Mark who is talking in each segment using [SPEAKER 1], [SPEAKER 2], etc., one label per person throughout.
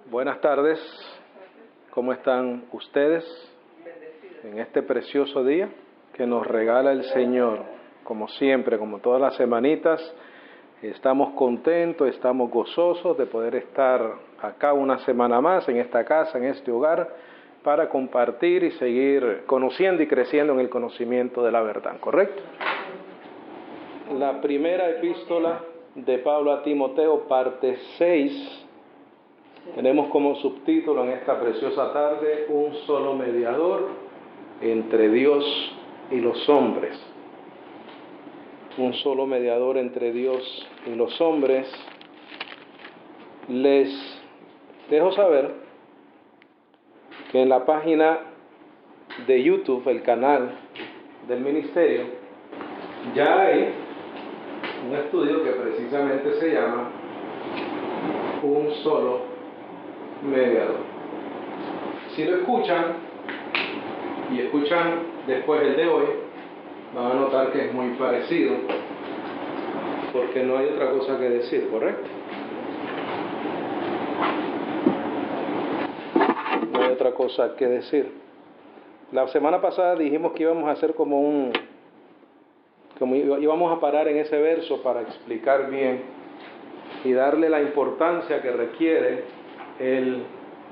[SPEAKER 1] Buenas tardes, ¿cómo están ustedes en este precioso día que nos regala el Señor? Como siempre, como todas las semanitas, estamos contentos, estamos gozosos de poder estar acá una semana más en esta casa, en este hogar, para compartir y seguir conociendo y creciendo en el conocimiento de la verdad, ¿correcto? La primera epístola de Pablo a Timoteo, parte 6, tenemos como subtítulo en esta preciosa tarde: un solo mediador entre Dios y los hombres. Un solo mediador entre Dios y los hombres. Les dejo saber que en la página de YouTube, el canal del ministerio, ya hay un estudio que precisamente se llama Un solo mediador. Si lo escuchan y escuchan después el de hoy, van a notar que es muy parecido, porque no hay otra cosa que decir, ¿correcto? No hay otra cosa que decir. La semana pasada dijimos que íbamos a hacer como íbamos a parar en ese verso para explicar bien y darle la importancia que requiere el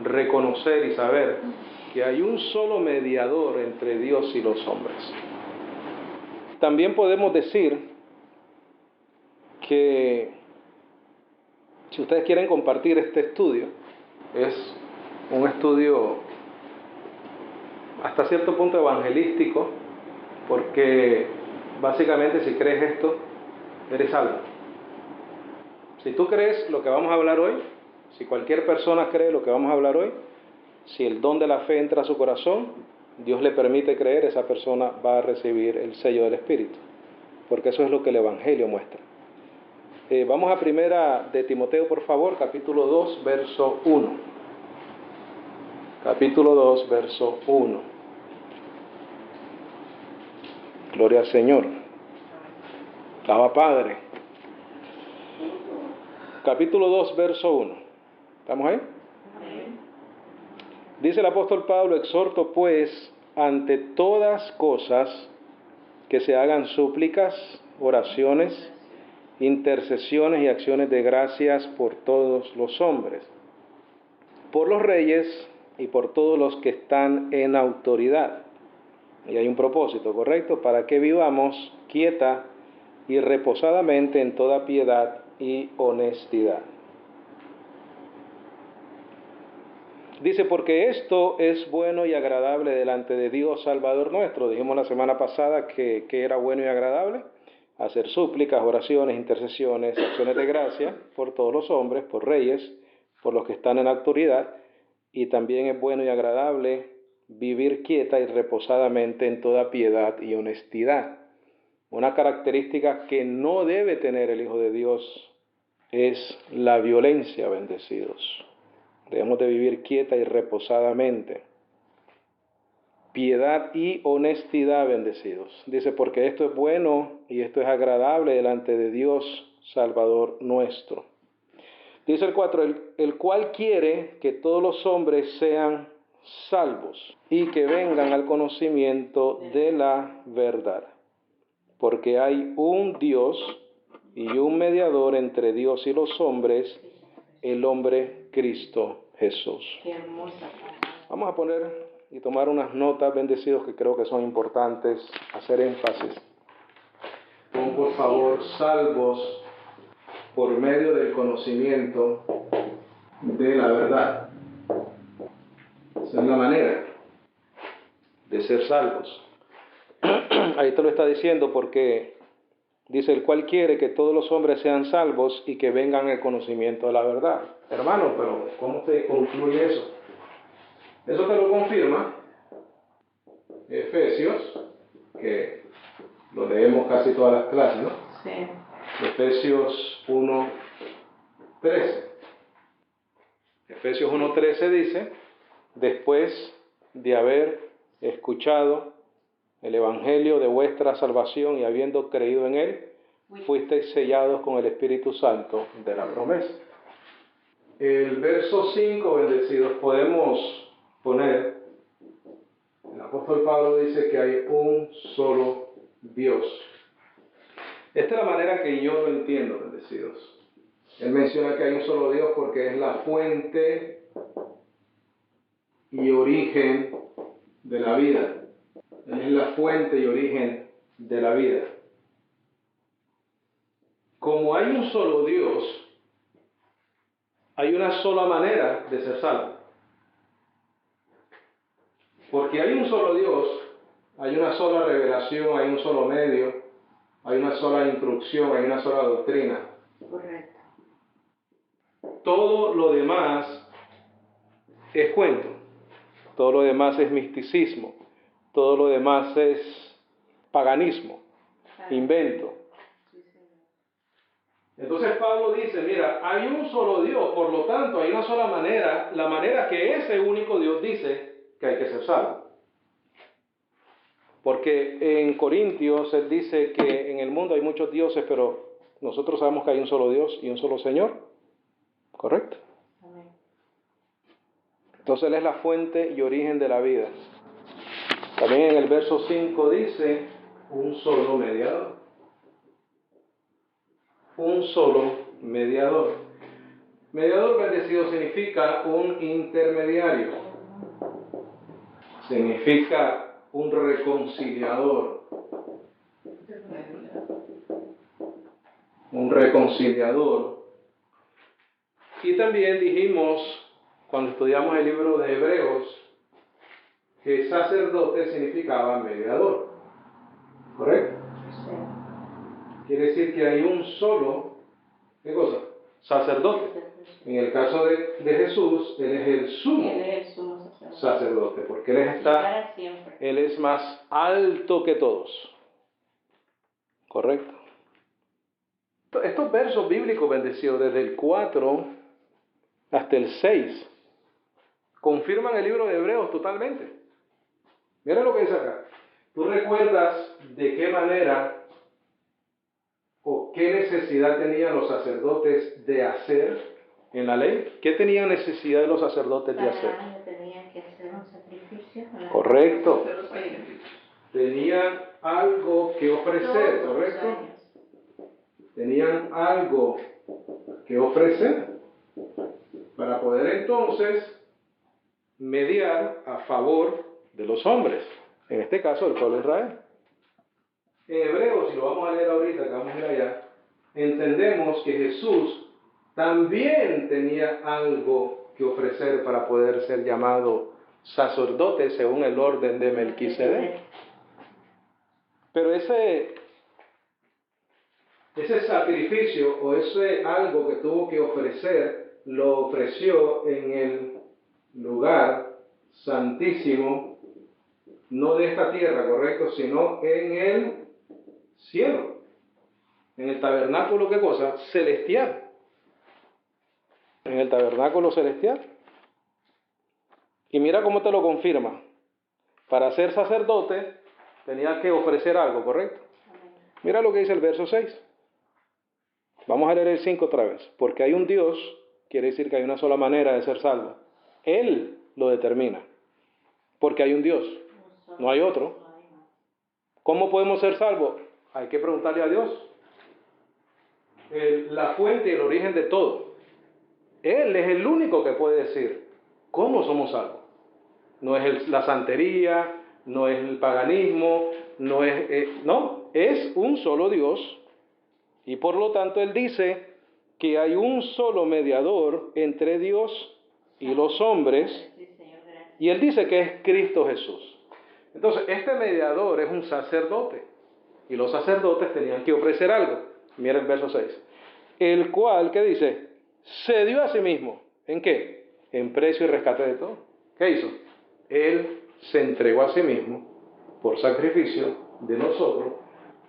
[SPEAKER 1] reconocer y saber que hay un solo mediador entre Dios y los hombres. También podemos decir que si ustedes quieren compartir este estudio, es un estudio hasta cierto punto evangelístico, porque básicamente si crees esto, eres salvo. Si tú crees lo que vamos a hablar hoy, si cualquier persona cree lo que vamos a hablar hoy, si el don de la fe entra a su corazón, Dios le permite creer, esa persona va a recibir el sello del Espíritu, porque eso es lo que el Evangelio muestra. Vamos a primera de Timoteo, por favor, capítulo 2, verso 1. Capítulo 2, verso 1. Gloria al Señor. Abba Padre. Capítulo 2, verso 1. ¿Estamos ahí? Dice el apóstol Pablo: exhorto pues ante todas cosas que se hagan súplicas, oraciones, intercesiones y acciones de gracias por todos los hombres, por los reyes y por todos los que están en autoridad. Y hay un propósito, ¿correcto? Para que vivamos quieta y reposadamente en toda piedad y honestidad. Dice: porque esto es bueno y agradable delante de Dios Salvador nuestro. Dijimos la semana pasada que era bueno y agradable hacer súplicas, oraciones, intercesiones, acciones de gracia por todos los hombres, por reyes, por los que están en autoridad, y también es bueno y agradable vivir quieta y reposadamente en toda piedad y honestidad. Una característica que no debe tener el Hijo de Dios es la violencia, bendecidos. Debemos de vivir quieta y reposadamente. Piedad y honestidad, bendecidos. Dice: porque esto es bueno y esto es agradable delante de Dios Salvador nuestro. Dice el 4, el cual quiere que todos los hombres sean salvos y que vengan al conocimiento de la verdad. Porque hay un Dios y un mediador entre Dios y los hombres, el hombre Cristo Jesús.
[SPEAKER 2] Qué hermosa palabra.
[SPEAKER 1] Vamos a poner y tomar unas notas, bendecidos, que creo que son importantes hacer énfasis. Pon por favor: salvos por medio del conocimiento de la verdad. Esa es la manera de ser salvos. Ahí te lo está diciendo, porque dice: el cual quiere que todos los hombres sean salvos y que vengan al conocimiento de la verdad. Hermano, pero ¿cómo te concluye eso? Eso te lo confirma Efesios, que lo leemos casi todas las clases, ¿no?
[SPEAKER 2] Sí.
[SPEAKER 1] Efesios 1:13. Efesios 1:13 dice: después de haber escuchado el evangelio de vuestra salvación y habiendo creído en él, fuisteis sellados con el Espíritu Santo de la promesa. El verso 5, bendecidos, podemos poner, el apóstol Pablo dice que hay un solo Dios. Esta es la manera que yo lo entiendo, bendecidos. Él menciona que hay un solo Dios porque es la fuente y origen de la vida. Él es la fuente y origen de la vida. Como hay un solo Dios, hay una sola manera de ser salvo. Porque hay un solo Dios, hay una sola revelación, hay un solo medio, hay una sola instrucción, hay una sola doctrina.
[SPEAKER 2] Correcto.
[SPEAKER 1] Todo lo demás es cuento, todo lo demás es misticismo, todo lo demás es paganismo, invento. Entonces Pablo dice, mira, hay un solo Dios, por lo tanto hay una sola manera, la manera que ese único Dios dice que hay que ser salvo. Porque en Corintios él dice que en el mundo hay muchos dioses, pero nosotros sabemos que hay un solo Dios y un solo Señor, ¿correcto?
[SPEAKER 2] Amén.
[SPEAKER 1] Entonces él es la fuente y origen de la vida. También en el verso 5 dice, un solo mediador. Un solo mediador. Mediador, bendecido, significa un intermediario. Significa un reconciliador. Un reconciliador. Y también dijimos, cuando estudiamos el libro de Hebreos, que sacerdote significaba mediador. ¿Correcto?
[SPEAKER 2] Sí.
[SPEAKER 1] Quiere decir que hay un solo, ¿qué cosa? Sacerdote. En el caso de Jesús, Él es el sumo
[SPEAKER 2] Él es el sumo
[SPEAKER 1] sacerdote, porque Él
[SPEAKER 2] Y para siempre.
[SPEAKER 1] Él es más alto que todos. ¿Correcto? Estos versos bíblicos bendecidos, desde el 4 hasta el 6, confirman el libro de Hebreos totalmente. Mira lo que dice acá. ¿Tú recuerdas de qué manera o qué necesidad tenían los sacerdotes de hacer en la ley? ¿Qué tenían necesidad de los sacerdotes de hacer?
[SPEAKER 2] Cada año tenían que hacer un sacrificio.
[SPEAKER 1] Correcto. Tenían algo que ofrecer,
[SPEAKER 2] Todos
[SPEAKER 1] ¿correcto?
[SPEAKER 2] los años.
[SPEAKER 1] Tenían algo que ofrecer para poder entonces mediar a favor de los hombres, en este caso del pueblo de Israel. En Hebreos, si lo vamos a leer ahorita, que vamos a ir allá, entendemos que Jesús también tenía algo que ofrecer para poder ser llamado sacerdote según el orden de Melquisedec. Pero ese sacrificio o ese algo que tuvo que ofrecer, lo ofreció en el lugar santísimo, no de esta tierra, correcto, sino en el cielo, en el tabernáculo, ¿qué cosa? Celestial. En el tabernáculo celestial. Y mira cómo te lo confirma. Para ser sacerdote tenía que ofrecer algo, ¿correcto? Mira lo que dice el verso 6. Vamos a leer el 5 otra vez. Porque hay un Dios, quiere decir que hay una sola manera de ser salvo. Él lo determina. Porque hay un Dios, no hay otro. ¿Cómo podemos ser salvos? Hay que preguntarle a Dios. La fuente y el origen de todo. Él es el único que puede decir cómo somos salvos. No es la santería, no es el paganismo, no, es un solo Dios. Y por lo tanto Él dice que hay un solo mediador entre Dios y los hombres. Y Él dice que es Cristo Jesús. Entonces, este mediador es un sacerdote. Y los sacerdotes tenían que ofrecer algo. Mira el verso 6. El cual, ¿qué dice? Se dio a sí mismo. ¿En qué? En precio y rescate de todo. ¿Qué hizo? Él se entregó a sí mismo por sacrificio de nosotros.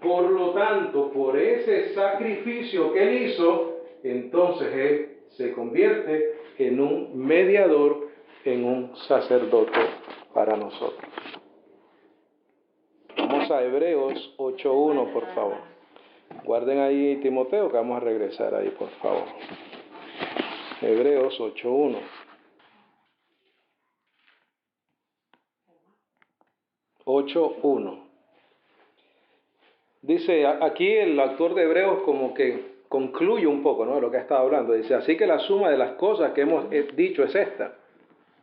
[SPEAKER 1] Por lo tanto, por ese sacrificio que Él hizo, entonces Él se convierte en un mediador, en un sacerdote para nosotros. Vamos a Hebreos 8.1, por favor. Guarden ahí Timoteo, que vamos a regresar ahí, por favor. Hebreos 8:1. 8:1. Dice, aquí el autor de Hebreos como que concluye un poco, ¿no?, de lo que ha estado hablando. Dice, así que la suma de las cosas que hemos dicho es esta.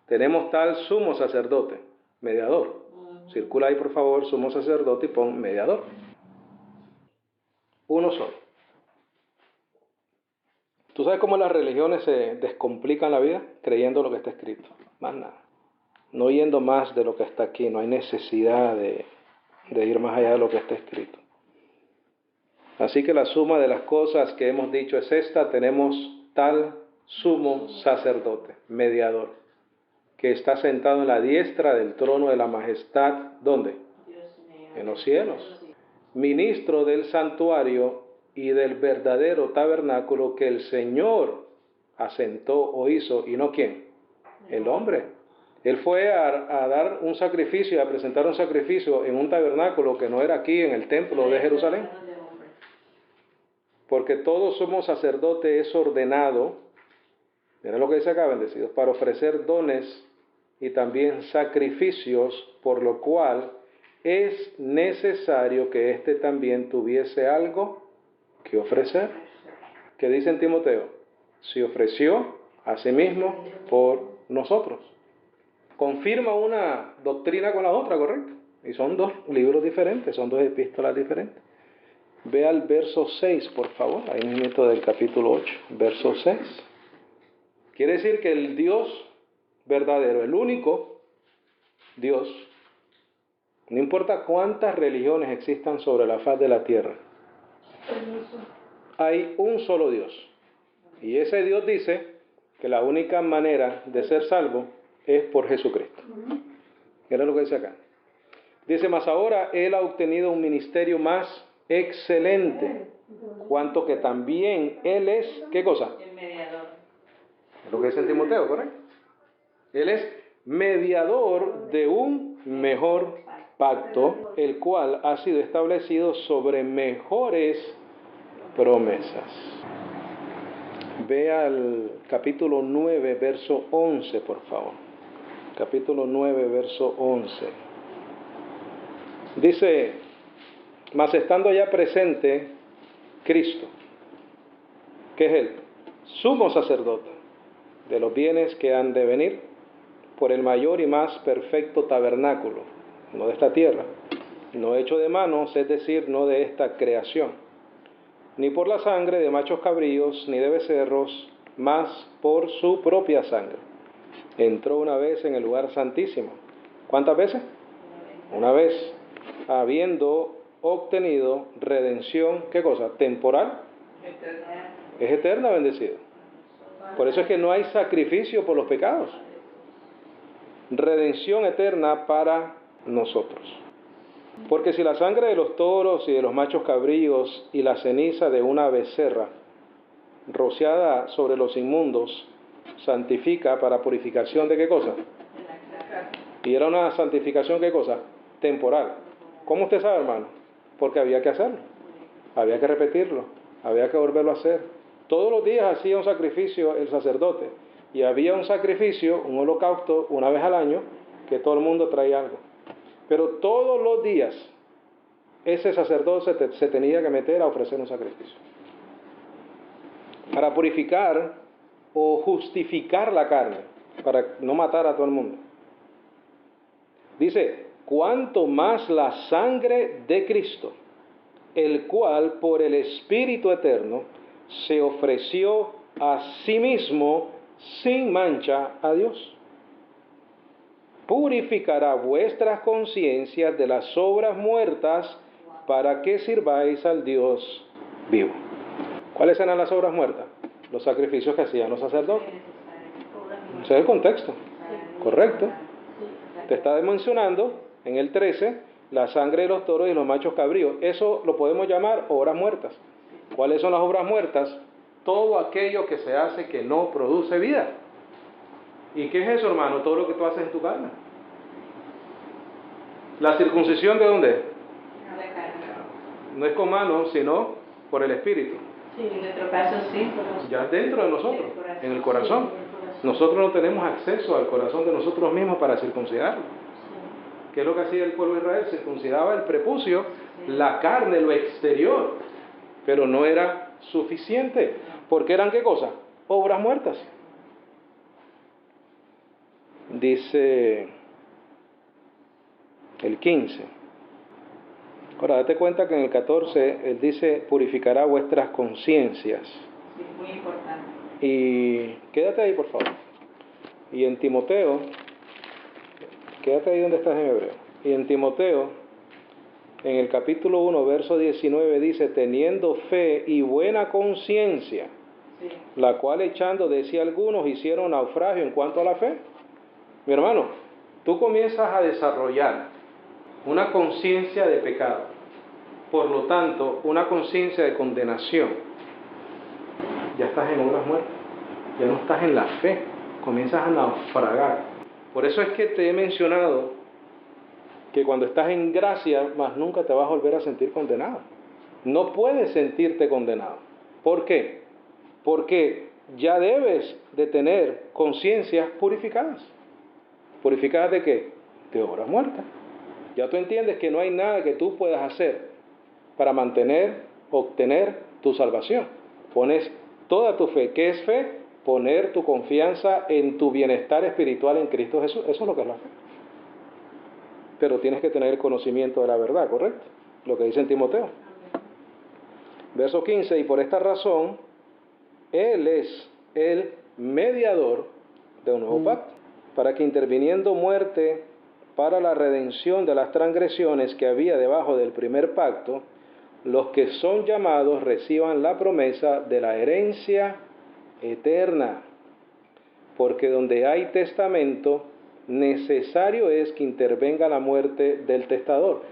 [SPEAKER 1] Tenemos tal sumo sacerdote, mediador. Circula ahí, por favor, sumo sacerdote y pon mediador. Uno solo. ¿Tú sabes cómo las religiones se descomplican la vida? Creyendo lo que está escrito. Más nada. No yendo más de lo que está aquí. No hay necesidad de ir más allá de lo que está escrito. Así que la suma de las cosas que hemos dicho es esta. Tenemos tal sumo sacerdote, mediador, que está sentado en la diestra del trono de la majestad. ¿Dónde? En los cielos. Ministro del santuario y del verdadero tabernáculo que el Señor asentó o hizo, ¿y no quién? El hombre. Él fue a dar un sacrificio, a presentar un sacrificio en un tabernáculo que no era aquí en el templo de Jerusalén. Porque todo sumo sacerdote es ordenado, miren lo que dice acá, bendecidos, para ofrecer dones y también sacrificios, por lo cual es necesario que éste también tuviese algo que ofrecer. ¿Qué dice en Timoteo? Se ofreció a sí mismo por nosotros. Confirma una doctrina con la otra, ¿correcto? Y son dos libros diferentes, son dos epístolas diferentes. Ve al verso 6, por favor, ahí mismo del capítulo 8, verso 6. Quiere decir que el Dios verdadero, el único Dios, no importa cuántas religiones existan sobre la faz de la tierra, hay un solo Dios. Y ese Dios dice que la única manera de ser salvo es por Jesucristo. Mira lo que dice acá. Dice, mas ahora Él ha obtenido un ministerio más excelente, cuanto que también Él es, ¿qué cosa?
[SPEAKER 2] El mediador.
[SPEAKER 1] Es lo que dice en Timoteo, ¿correcto? Él es mediador de un mejor pacto, el cual ha sido establecido sobre mejores promesas. Ve al capítulo 9, verso 11, por favor. Capítulo 9, verso 11. Dice, mas estando ya presente Cristo, que es Él, sumo sacerdote de los bienes que han de venir, por el mayor y más perfecto tabernáculo, no de esta tierra, no hecho de manos, es decir, no de esta creación, ni por la sangre de machos cabríos, ni de becerros, mas por su propia sangre. Entró una vez en el lugar santísimo. ¿Cuántas veces? Una vez, habiendo obtenido redención, ¿qué cosa? Temporal. Es eterna, bendecido. Por eso es que no hay sacrificio por los pecados. Redención eterna para nosotros. Porque si la sangre de los toros y de los machos cabríos y la ceniza de una becerra rociada sobre los inmundos santifica para purificación de ¿qué cosa? Y era una santificación ¿qué cosa? Temporal. ¿Cómo usted sabe, hermano? Porque había que hacerlo, había que repetirlo, había que volverlo a hacer. Todos los días hacía un sacrificio el sacerdote y había un sacrificio, un holocausto una vez al año que todo el mundo traía algo. Pero todos los días ese sacerdote se tenía que meter a ofrecer un sacrificio para purificar o justificar la carne, para no matar a todo el mundo. Dice, cuanto más la sangre de Cristo, el cual por el Espíritu Eterno se ofreció a sí mismo sin mancha a Dios. Purificará vuestras conciencias de las obras muertas para que sirváis al Dios vivo. ¿Cuáles eran las obras muertas? Los sacrificios que hacían los sacerdotes. Ese es el contexto, correcto. Te está mencionando en el 13 la sangre de los toros y los machos cabríos. Eso lo podemos llamar obras muertas. ¿Cuáles son las obras muertas? Todo aquello que se hace que no produce vida. ¿Y qué es eso, hermano? Todo lo que tú haces en tu carne. ¿La circuncisión de dónde? No es con manos, sino por el Espíritu.
[SPEAKER 2] Sí, en nuestro caso sí.
[SPEAKER 1] Ya dentro de nosotros, en el corazón. Nosotros no tenemos acceso al corazón de nosotros mismos para circuncidarlo. ¿Qué es lo que hacía el pueblo de Israel? Circuncidaba el prepucio, la carne, lo exterior, pero no era suficiente, porque eran ¿qué cosa? Obras muertas. Dice el 15. Ahora, date cuenta que en el 14, él dice, purificará vuestras conciencias.
[SPEAKER 2] Sí, muy importante.
[SPEAKER 1] Y quédate ahí, por favor. Y en Timoteo, quédate ahí donde estás en Hebreo. Y en Timoteo, en el capítulo 1, verso 19, dice, teniendo fe y buena conciencia,
[SPEAKER 2] Sí.
[SPEAKER 1] la cual echando de sí algunos hicieron naufragio en cuanto a la fe. Mi hermano, tú comienzas a desarrollar una conciencia de pecado, por lo tanto, una conciencia de condenación. Ya estás en obras muertas, ya no estás en la fe, comienzas a naufragar. Por eso es que te he mencionado que cuando estás en gracia, más nunca te vas a volver a sentir condenado. No puedes sentirte condenado. ¿Por qué? Porque ya debes de tener conciencias purificadas. ¿Purificadas de qué? De obras muertas. Ya tú entiendes que no hay nada que tú puedas hacer para mantener, obtener tu salvación. Pones toda tu fe. ¿Qué es fe? Poner tu confianza en tu bienestar espiritual en Cristo Jesús. Eso es lo que es la fe. Pero tienes que tener el conocimiento de la verdad, ¿correcto? Lo que dice en Timoteo. Verso 15, y por esta razón, Él es el mediador de un nuevo pacto, para que interviniendo muerte para la redención de las transgresiones que había debajo del primer pacto, los que son llamados reciban la promesa de la herencia eterna. Porque donde hay testamento, necesario es que intervenga la muerte del testador.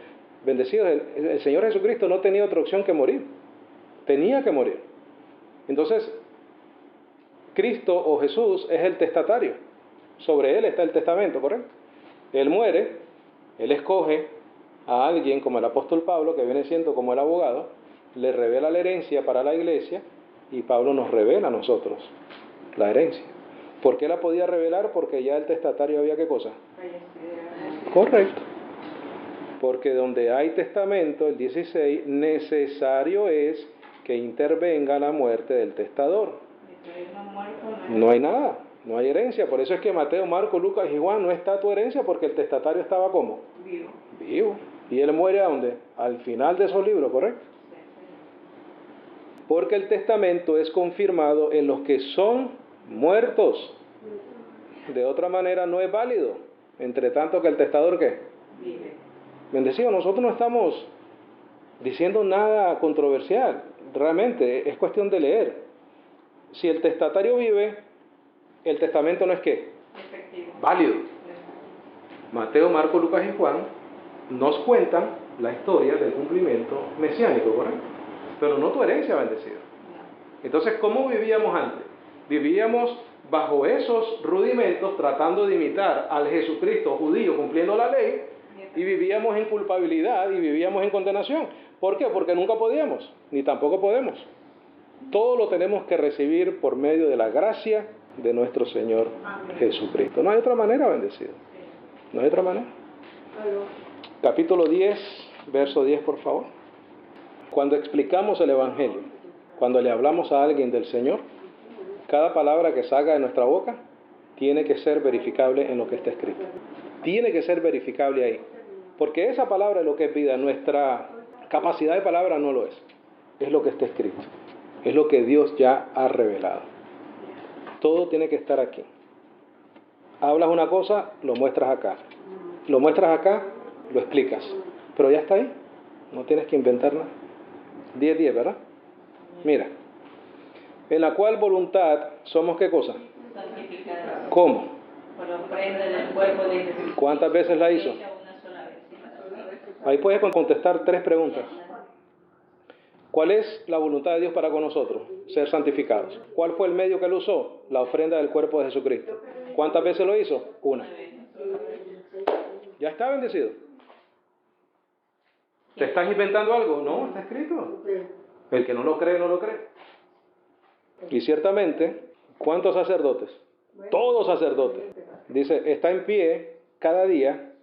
[SPEAKER 1] Bendecidos, el Señor Jesucristo no tenía otra opción que morir. Tenía que morir. Entonces, Cristo o Jesús es el testatario. Sobre Él está el testamento, ¿correcto? Él muere, Él escoge a alguien como el apóstol Pablo, que viene siendo como el abogado, le revela la herencia para la iglesia y Pablo nos revela a nosotros la herencia. ¿Por qué la podía revelar? Porque ya el testatario había ¿qué cosa? Correcto. Porque donde hay testamento, el 16, necesario es que intervenga la muerte del testador. No hay nada, no hay herencia. Por eso es que Mateo, Marcos, Lucas y Juan no está tu herencia, porque el testatario estaba ¿cómo?
[SPEAKER 2] Vivo.
[SPEAKER 1] Vivo. ¿Y él muere a dónde? Al final de esos libros, ¿correcto? Porque el testamento es confirmado en los que son muertos. De otra manera no es válido. Entre tanto que el testador ¿qué?
[SPEAKER 2] Vive.
[SPEAKER 1] Bendecido, nosotros no estamos diciendo nada controversial. Realmente es cuestión de leer. Si el testatario vive, el testamento no es ¿qué?
[SPEAKER 2] Efectivo.
[SPEAKER 1] Válido. Mateo, Marcos, Lucas y Juan nos cuentan la historia del cumplimiento mesiánico, ¿correcto? Pero no tu herencia, bendecido. Entonces, ¿cómo vivíamos antes? Vivíamos bajo esos rudimentos, tratando de imitar al Jesucristo judío cumpliendo la ley, y vivíamos en culpabilidad y vivíamos en condenación. ¿Por qué? Porque nunca podíamos, ni tampoco podemos. Todo lo tenemos que recibir por medio de la gracia de nuestro Señor Jesucristo. No hay otra manera, bendecido. No hay otra manera. Capítulo 10, verso 10, por favor. Cuando explicamos el Evangelio, cuando le hablamos a alguien del Señor, cada palabra que salga de nuestra boca tiene que ser verificable en lo que está escrito. Tiene que ser verificable ahí. Porque esa palabra es lo que es vida. Nuestra capacidad de palabra no lo es. Es lo que está escrito. Es lo que Dios ya ha revelado. Todo tiene que estar aquí. Hablas una cosa, lo muestras acá. Lo muestras acá, lo explicas. Pero ya está ahí. No tienes que inventar nada. 10:10, ¿verdad? Mira. En la cual voluntad somos ¿qué cosa?
[SPEAKER 2] Santificados.
[SPEAKER 1] ¿Cómo?
[SPEAKER 2] Por la ofrenda del cuerpo de Jesús.
[SPEAKER 1] ¿Cuántas veces la hizo?
[SPEAKER 2] Una sola vez.
[SPEAKER 1] Ahí puedes contestar 3 preguntas. ¿Cuál es la voluntad de Dios para con nosotros? Ser santificados. ¿Cuál fue el medio que él usó? La ofrenda del cuerpo de Jesucristo. ¿Cuántas veces lo hizo? Una. ¿Ya está bendecido? ¿Te estás inventando algo? No, está escrito. El que no lo cree, no lo cree. Y ciertamente, ¿cuántos sacerdotes? Todos sacerdotes. Dice, está en pie cada día,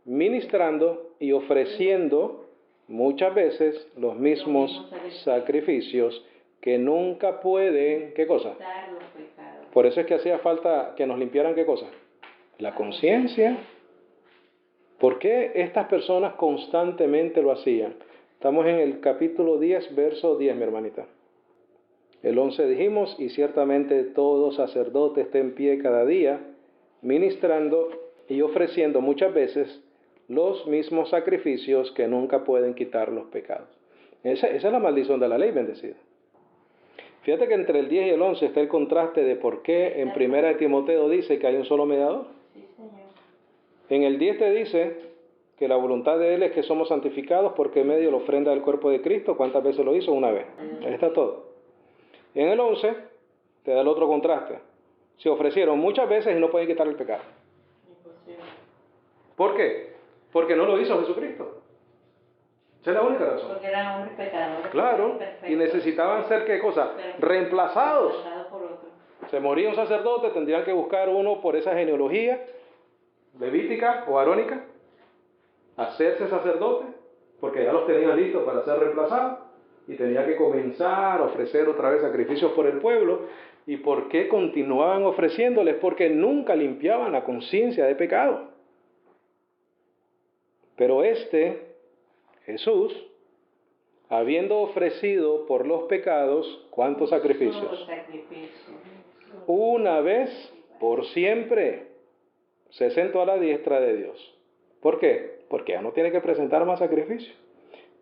[SPEAKER 1] ministrando y ofreciendo muchas veces los mismos sacrificios que nunca pueden, ¿qué cosa?
[SPEAKER 2] Quitar los pecados.
[SPEAKER 1] Por eso es que hacía falta que nos limpiaran, ¿qué cosa? La conciencia. ¿Por qué estas personas constantemente lo hacían? Estamos en el capítulo 10, verso 10, mi hermanita. El 11 dijimos, y ciertamente todo sacerdote está en pie cada día, ministrando y ofreciendo muchas veces los mismos sacrificios que nunca pueden quitar los pecados. Esa es la maldición de la ley bendecida. Fíjate que entre el 10 y el 11 está el contraste de por qué en 1 de Timoteo dice que hay un solo mediador.
[SPEAKER 2] Sí, Señor.
[SPEAKER 1] En el 10 te dice que la voluntad de Él es que somos santificados porque en medio de la ofrenda del cuerpo de Cristo, ¿cuántas veces lo hizo? Una vez. Ahí está todo. En el 11 te da el otro contraste. Se ofrecieron muchas veces y no pueden quitar el pecado.
[SPEAKER 2] Imposible.
[SPEAKER 1] ¿Por qué? Porque no lo hizo Jesucristo. Esa es la única razón.
[SPEAKER 2] Porque eran hombres pecadores.
[SPEAKER 1] Claro, y necesitaban ser, ¿qué cosa? Reemplazados.
[SPEAKER 2] Reemplazados por otro.
[SPEAKER 1] Se moría un sacerdote, tendrían que buscar uno por esa genealogía levítica o arónica, hacerse sacerdote, porque ya los tenían listos para ser reemplazados, y tenía que comenzar a ofrecer otra vez sacrificios por el pueblo. ¿Y por qué continuaban ofreciéndoles? Porque nunca limpiaban la conciencia de pecado. Pero Jesús, habiendo ofrecido por los pecados, ¿cuántos sacrificios?
[SPEAKER 2] Solo sacrificio.
[SPEAKER 1] Una vez por siempre se sentó a la diestra de Dios. ¿Por qué? Porque ya no tiene que presentar más sacrificio.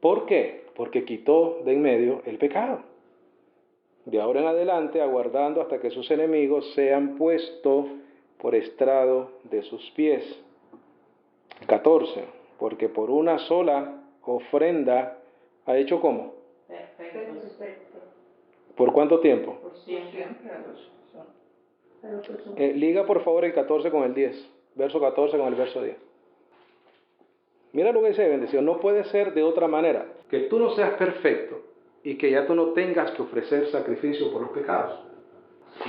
[SPEAKER 1] ¿Por qué? Porque quitó de en medio el pecado. De ahora en adelante, aguardando hasta que sus enemigos sean puestos por estrado de sus pies. 14. Porque por una sola ofrenda ha hecho ¿cómo?
[SPEAKER 2] Perfecto.
[SPEAKER 1] ¿Por cuánto tiempo?
[SPEAKER 2] Por siempre.
[SPEAKER 1] Liga por favor el 14 con el 10. Verso 14 con el verso 10. Mira lo que dice bendición. No puede ser de otra manera. Que tú no seas perfecto y que ya tú no tengas que ofrecer sacrificio por los pecados.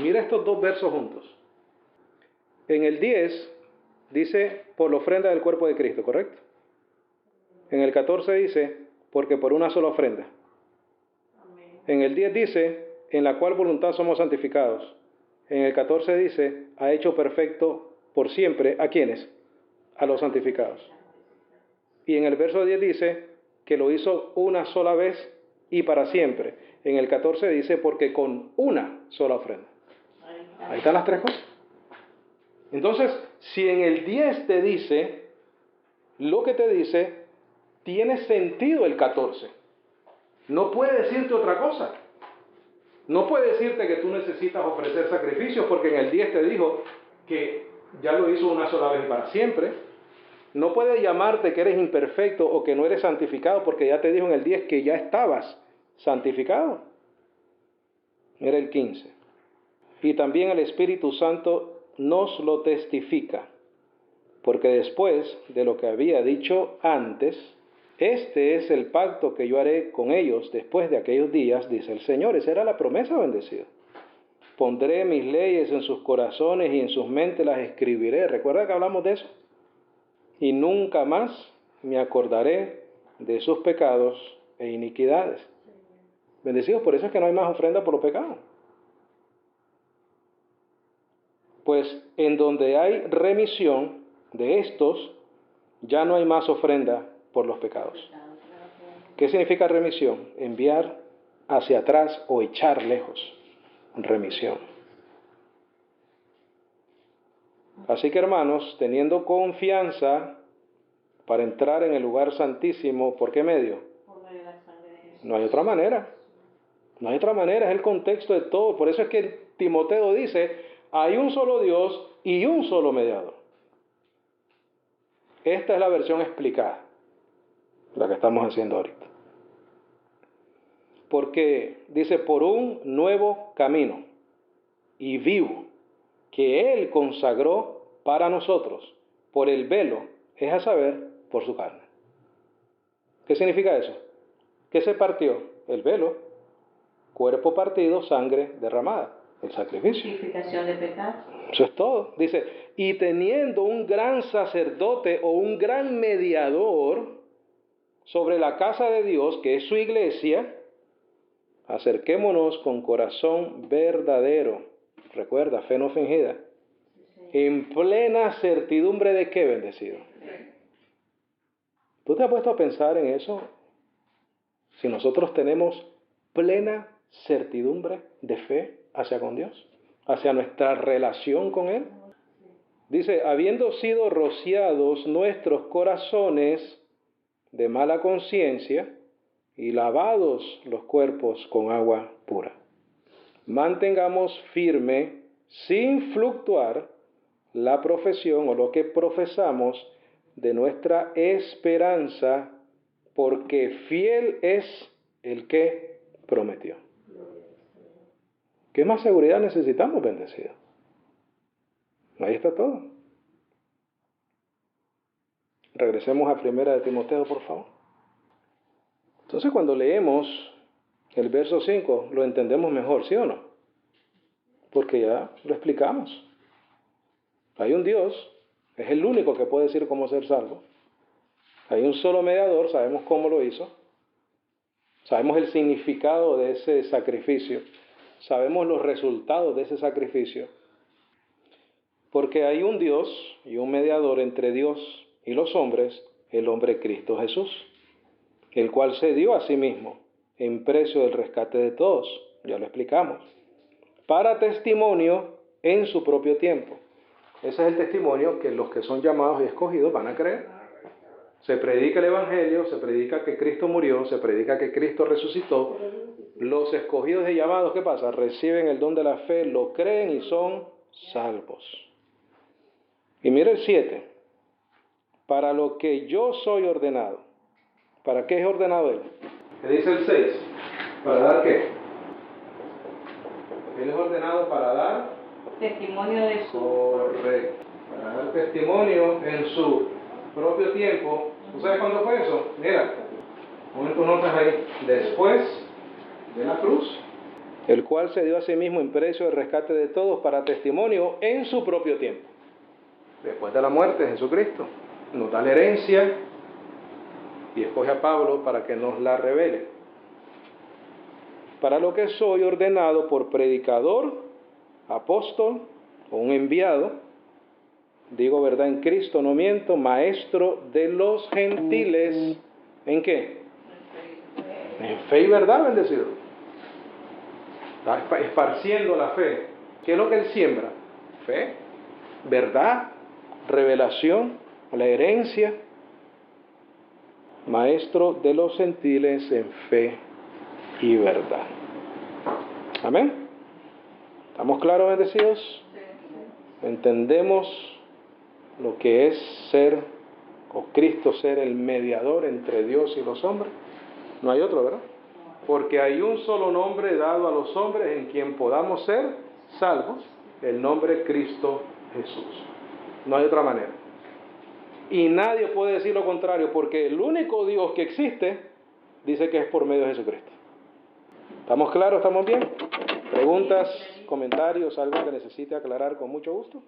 [SPEAKER 1] Mira estos dos versos juntos. En el 10 dice por la ofrenda del cuerpo de Cristo, ¿correcto? En el 14 dice porque por una sola ofrenda.
[SPEAKER 2] Amén.
[SPEAKER 1] En el 10 dice en la cual voluntad somos santificados. En el 14 dice ha hecho perfecto por siempre. ¿A quiénes? A los santificados. Y en el verso 10 dice que lo hizo una sola vez y para siempre. En el 14 dice porque con una sola ofrenda. Ahí están las tres cosas. Entonces, si en el 10 te dice lo que te dice, tiene sentido el 14. No puede decirte otra cosa. No puede decirte que tú necesitas ofrecer sacrificios porque en el 10 te dijo que ya lo hizo una sola vez y para siempre. No puede llamarte que eres imperfecto o que no eres santificado porque ya te dijo en el 10 que ya estabas santificado. Era el 15. Y también el Espíritu Santo nos lo testifica, porque después de lo que había dicho antes, este es el pacto que yo haré con ellos después de aquellos días, dice el Señor. Esa era la promesa bendecida. Pondré mis leyes en sus corazones y en sus mentes las escribiré. ¿Recuerda que hablamos de eso? Y nunca más me acordaré de sus pecados e iniquidades. Bendecidos, por eso es que no hay más ofrenda por los pecados. Pues en donde hay remisión de estos, ya no hay más ofrenda por los pecados. ¿Qué significa remisión? Enviar hacia atrás o echar lejos. Remisión. Así que hermanos, teniendo confianza para entrar en el lugar santísimo, ¿por qué medio?
[SPEAKER 2] Por medio de la sangre de Jesús.
[SPEAKER 1] No hay otra manera. No hay otra manera, es el contexto de todo. Por eso es que Timoteo dice, hay un solo Dios y un solo mediador. Esta es la versión explicada, la que estamos haciendo ahorita. Porque dice, por un nuevo camino y vivo que Él consagró para nosotros, por el velo, es a saber, por su carne. ¿Qué significa eso? ¿Qué se partió? El velo. cuerpo partido, sangre derramada, el sacrificio.
[SPEAKER 2] Justificación de pecado.
[SPEAKER 1] Eso es todo. Dice, y teniendo un gran sacerdote o un gran mediador sobre la casa de Dios, que es su iglesia, acerquémonos con corazón verdadero. Recuerda, fe no fingida. En plena certidumbre de qué, bendecido. ¿Tú te has puesto a pensar en eso? Si nosotros tenemos plena certidumbre de fe hacia con Dios, hacia nuestra relación con Él. Dice, habiendo sido rociados nuestros corazones de mala conciencia y lavados los cuerpos con agua pura. Mantengamos firme, sin fluctuar, la profesión o lo que profesamos de nuestra esperanza, porque fiel es el que prometió. ¿Qué más seguridad necesitamos, bendecido? Ahí está todo. Regresemos a 1 de Timoteo, por favor. Entonces, cuando leemos el verso 5, lo entendemos mejor, ¿sí o no? Porque ya lo explicamos. Hay un Dios, es el único que puede decir cómo ser salvo. Hay un solo mediador, sabemos cómo lo hizo. Sabemos el significado de ese sacrificio. Sabemos los resultados de ese sacrificio. Porque hay un Dios y un mediador entre Dios y los hombres, el hombre Cristo Jesús, el cual se dio a sí mismo en precio del rescate de todos, ya lo explicamos, para testimonio en su propio tiempo. Ese es el testimonio que los que son llamados y escogidos van a creer. Se predica el Evangelio, se predica que Cristo murió, se predica que Cristo resucitó. Los escogidos y llamados, ¿qué pasa? Reciben el don de la fe, lo creen y son salvos. Y mira el 7. Para lo que yo soy ordenado. ¿Para qué es ordenado él? ¿Qué dice el 6? ¿Para dar qué? Él es ordenado para dar
[SPEAKER 2] Testimonio de su...
[SPEAKER 1] Correcto. Para dar testimonio en su propio tiempo. ¿Tú sabes cuándo fue eso? Mira, pon tus notas ahí. Después de la cruz, el cual se dio a sí mismo en precio de rescate de todos para testimonio en su propio tiempo. Después de la muerte de Jesucristo, nos da la herencia y escoge a Pablo para que nos la revele. Para lo que soy ordenado por predicador, apóstol o un enviado, digo verdad en Cristo, no miento, maestro de los gentiles, ¿en qué? En fe y verdad, bendecido. Está esparciendo la fe. ¿Qué es lo que él siembra? Fe, verdad, revelación, la herencia. Maestro de los gentiles en fe y verdad. Amén. ¿Estamos claros, bendecidos? ¿Entendemos lo que es ser, o Cristo ser el mediador entre Dios y los hombres? No hay otro, ¿verdad? Porque hay un solo nombre dado a los hombres en quien podamos ser salvos, el nombre Cristo Jesús. No hay otra manera. Y nadie puede decir lo contrario, porque el único Dios que existe dice que es por medio de Jesucristo. ¿Estamos claros? ¿Estamos bien? ¿Preguntas, comentarios, algo que necesite aclarar con mucho gusto?